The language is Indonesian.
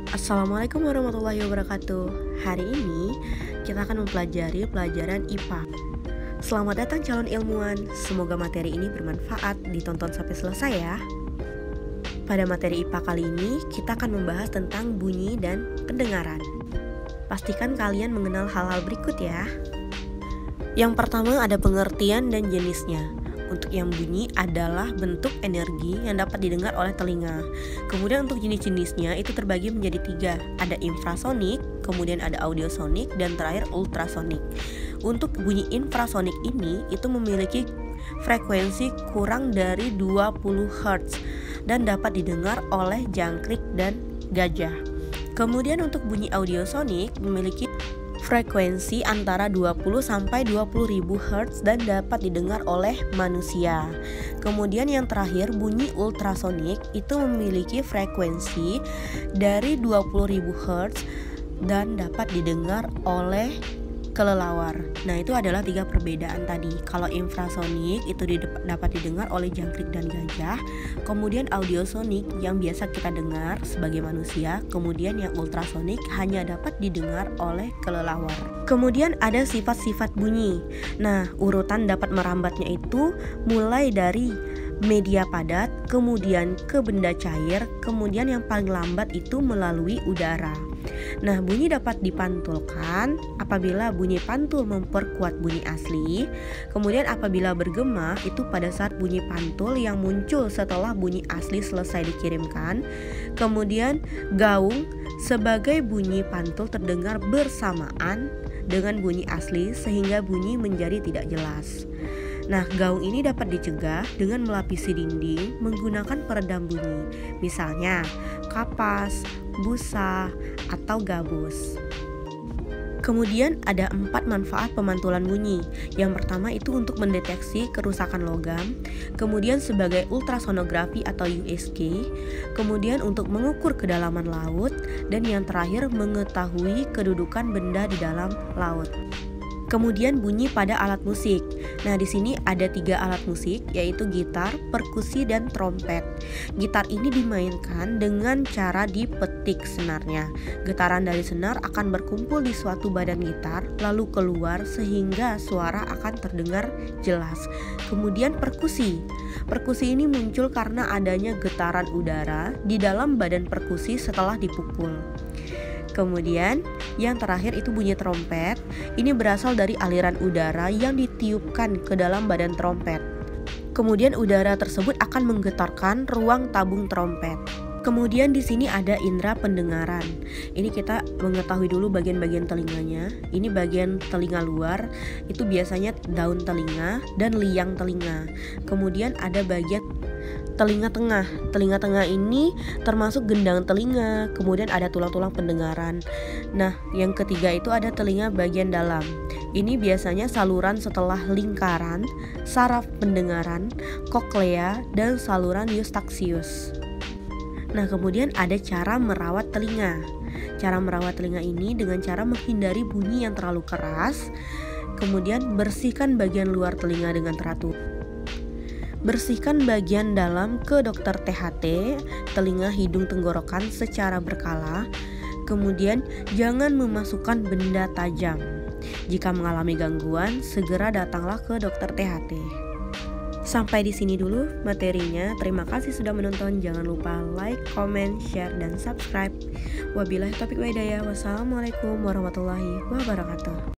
Assalamualaikum warahmatullahi wabarakatuh. Hari ini kita akan mempelajari pelajaran IPA. Selamat datang calon ilmuwan. Semoga materi ini bermanfaat, ditonton sampai selesai ya. Pada materi IPA kali ini kita akan membahas tentang bunyi dan pendengaran. Pastikan kalian mengenal hal-hal berikut ya. Yang pertama ada pengertian dan jenisnya. Untuk yang bunyi adalah bentuk energi yang dapat didengar oleh telinga. Kemudian untuk jenis-jenisnya itu terbagi menjadi 3. Ada infrasonik, kemudian ada audiosonik, dan terakhir ultrasonik. Untuk bunyi infrasonik ini itu memiliki frekuensi kurang dari 20 Hz dan dapat didengar oleh jangkrik dan gajah. Kemudian untuk bunyi audiosonik memiliki frekuensi antara 20 sampai 20.000 Hz dan dapat didengar oleh manusia. Kemudian yang terakhir bunyi ultrasonik itu memiliki frekuensi dari 20.000 Hz dan dapat didengar oleh kelelawar. Nah, itu adalah 3 perbedaan tadi. Kalau infrasonik itu dapat didengar oleh jangkrik dan gajah. Kemudian audiosonik yang biasa kita dengar sebagai manusia. Kemudian yang ultrasonik hanya dapat didengar oleh kelelawar. Kemudian ada sifat-sifat bunyi. Nah, urutan dapat merambatnya itu mulai dari media padat, kemudian ke benda cair, kemudian yang paling lambat itu melalui udara. Nah, bunyi dapat dipantulkan apabila bunyi pantul memperkuat bunyi asli. Kemudian apabila bergema itu pada saat bunyi pantul yang muncul setelah bunyi asli selesai dikirimkan. Kemudian gaung sebagai bunyi pantul terdengar bersamaan dengan bunyi asli sehingga bunyi menjadi tidak jelas. Nah, gaung ini dapat dicegah dengan melapisi dinding menggunakan peredam bunyi, misalnya kapas, busa, atau gabus. Kemudian ada 4 manfaat pemantulan bunyi. Yang pertama itu untuk mendeteksi kerusakan logam, kemudian sebagai ultrasonografi atau USG, kemudian untuk mengukur kedalaman laut, dan yang terakhir mengetahui kedudukan benda di dalam laut. Kemudian bunyi pada alat musik. Nah, di sini ada 3 alat musik, yaitu gitar, perkusi, dan trompet. Gitar ini dimainkan dengan cara dipetik senarnya. Getaran dari senar akan berkumpul di suatu badan gitar, lalu keluar sehingga suara akan terdengar jelas. Kemudian perkusi. Perkusi ini muncul karena adanya getaran udara di dalam badan perkusi setelah dipukul. Kemudian yang terakhir itu bunyi trompet. Ini berasal dari aliran udara yang ditiupkan ke dalam badan trompet. Kemudian udara tersebut akan menggetarkan ruang tabung trompet. Kemudian di sini ada indera pendengaran. Ini kita mengetahui dulu bagian-bagian telinganya. Ini bagian telinga luar, itu biasanya daun telinga dan liang telinga. Kemudian ada bagian telinga tengah. Telinga tengah ini termasuk gendang telinga. Kemudian ada tulang-tulang pendengaran. Nah, yang ketiga itu ada telinga bagian dalam. Ini biasanya saluran setelah lingkaran, saraf pendengaran, koklea, dan saluran eustachius. Nah, kemudian ada cara merawat telinga. Cara merawat telinga ini dengan cara menghindari bunyi yang terlalu keras. Kemudian bersihkan bagian luar telinga dengan teratur. Bersihkan bagian dalam ke dokter THT, telinga, hidung, tenggorokan secara berkala. Kemudian jangan memasukkan benda tajam. Jika mengalami gangguan, segera datanglah ke dokter THT. Sampai di sini dulu materinya. Terima kasih sudah menonton. Jangan lupa like, comment, share, dan subscribe. Wabillahi taufiq wa hidayah. Wassalamualaikum warahmatullahi wabarakatuh.